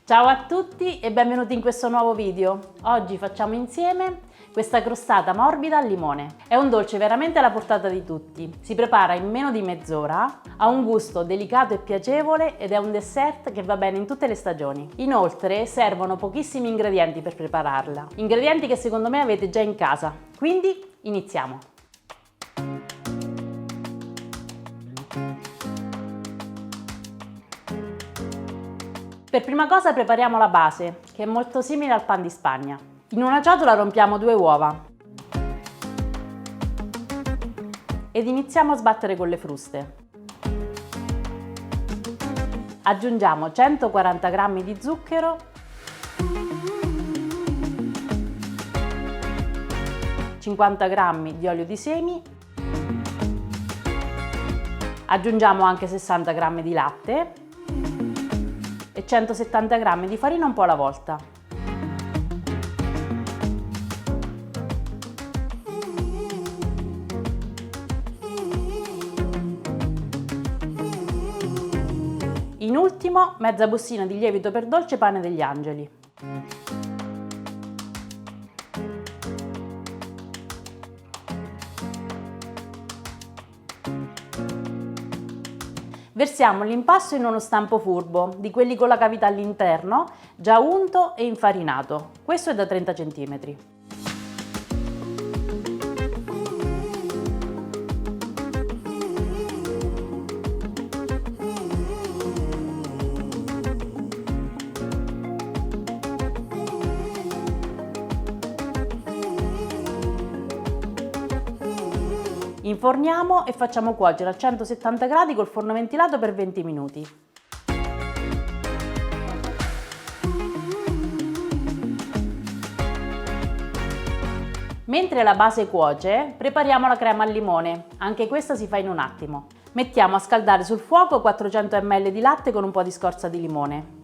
Ciao a tutti e benvenuti in questo nuovo video. Oggi facciamo insieme questa crostata morbida al limone. È un dolce veramente alla portata di tutti. Si prepara in meno di mezz'ora, ha un gusto delicato e piacevole ed è un dessert che va bene in tutte le stagioni. Inoltre servono pochissimi ingredienti per prepararla. Ingredienti che secondo me avete già in casa. Quindi iniziamo! Per prima cosa prepariamo la base, che è molto simile al pan di Spagna. In una ciotola rompiamo 2 uova ed iniziamo a sbattere con le fruste. Aggiungiamo 140 g di zucchero, 50 g di olio di semi, aggiungiamo anche 60 g di latte e 170 g di farina un po' alla volta. In ultimo, mezza bustina di lievito per dolce pane degli angeli. Versiamo l'impasto in uno stampo furbo, di quelli con la cavità all'interno, già unto e infarinato. Questo è da 30 cm. Inforniamo e facciamo cuocere a 170 gradi col forno ventilato per 20 minuti. Mentre la base cuoce, prepariamo la crema al limone. Anche questa si fa in un attimo. Mettiamo a scaldare sul fuoco 400 ml di latte con un po' di scorza di limone.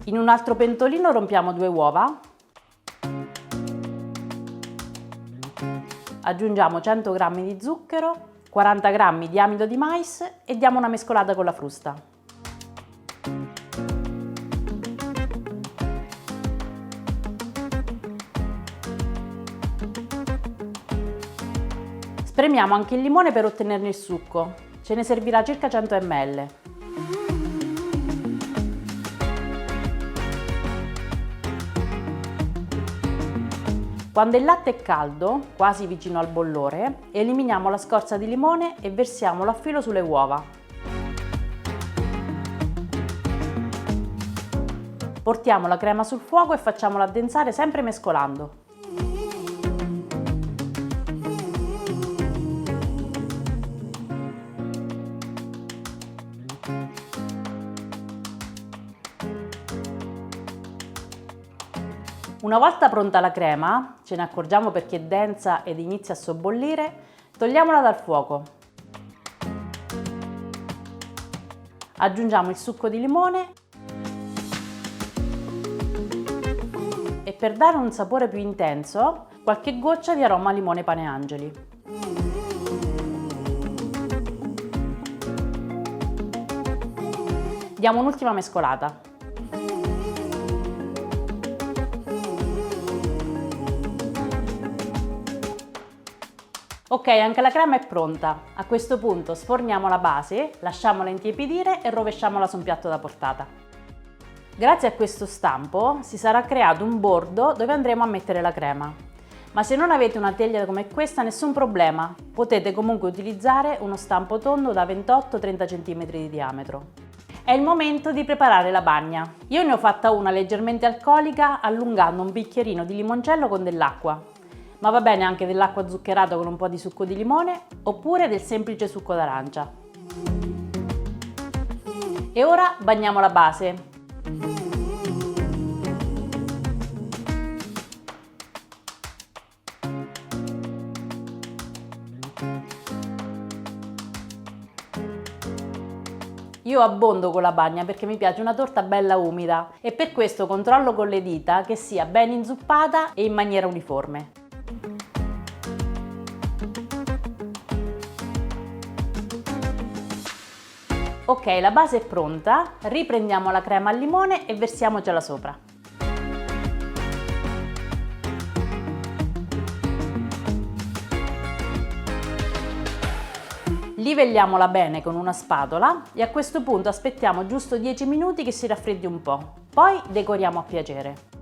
In un altro pentolino rompiamo 2 uova, aggiungiamo 100 g di zucchero, 40 g di amido di mais e diamo una mescolata con la frusta. Spremiamo anche il limone per ottenerne il succo, ce ne servirà circa 100 ml. Quando il latte è caldo, quasi vicino al bollore, eliminiamo la scorza di limone e versiamolo a filo sulle uova. Portiamo la crema sul fuoco e facciamola addensare sempre mescolando. Una volta pronta la crema, ce ne accorgiamo perché è densa ed inizia a sobbollire, togliamola dal fuoco. Aggiungiamo il succo di limone e per dare un sapore più intenso, qualche goccia di aroma limone pane angeli. Diamo un'ultima mescolata. Ok, anche la crema è pronta. A questo punto sforniamo la base, lasciamola intiepidire e rovesciamola su un piatto da portata. Grazie a questo stampo si sarà creato un bordo dove andremo a mettere la crema. Ma se non avete una teglia come questa, nessun problema. Potete comunque utilizzare uno stampo tondo da 28-30 cm di diametro. È il momento di preparare la bagna. Io ne ho fatta una leggermente alcolica allungando un bicchierino di limoncello con dell'acqua. Ma va bene anche dell'acqua zuccherata con un po' di succo di limone oppure del semplice succo d'arancia. E ora bagniamo la base. Io abbondo con la bagna perché mi piace una torta bella umida e per questo controllo con le dita che sia ben inzuppata e in maniera uniforme. Ok, la base è pronta, riprendiamo la crema al limone e versiamocela sopra. Livelliamola bene con una spatola e a questo punto aspettiamo giusto 10 minuti che si raffreddi un po', poi decoriamo a piacere.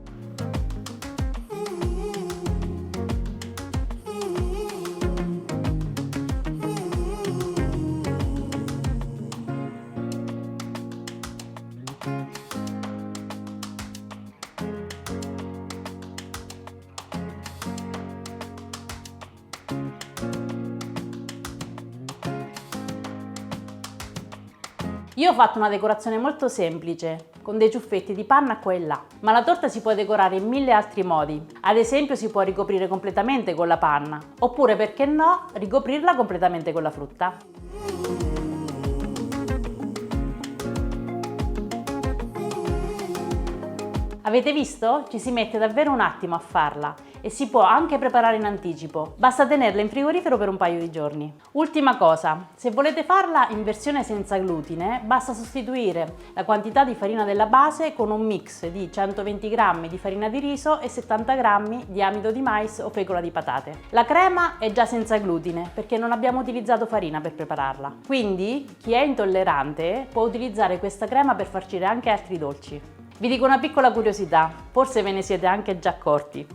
Io ho fatto una decorazione molto semplice, con dei ciuffetti di panna qua e là, ma la torta si può decorare in 1000 altri modi. Ad esempio si può ricoprire completamente con la panna, oppure perché no, ricoprirla completamente con la frutta. Avete visto? Ci si mette davvero un attimo a farla e si può anche preparare in anticipo, basta tenerla in frigorifero per un paio di giorni. Ultima cosa, se volete farla in versione senza glutine, basta sostituire la quantità di farina della base con un mix di 120 g di farina di riso e 70 g di amido di mais o fecola di patate. La crema è già senza glutine perché non abbiamo utilizzato farina per prepararla, quindi chi è intollerante può utilizzare questa crema per farcire anche altri dolci. Vi dico una piccola curiosità, forse ve ne siete anche già accorti.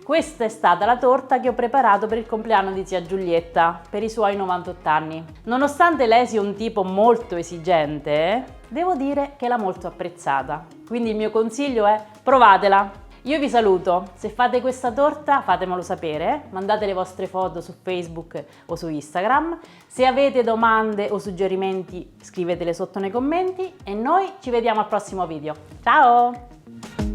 Questa è stata la torta che ho preparato per il compleanno di zia Giulietta, per i suoi 98 anni. Nonostante lei sia un tipo molto esigente, devo dire che l'ha molto apprezzata. Quindi il mio consiglio è provatela! Io vi saluto, se fate questa torta fatemelo sapere, mandate le vostre foto su Facebook o su Instagram, se avete domande o suggerimenti scrivetele sotto nei commenti e noi ci vediamo al prossimo video. Ciao!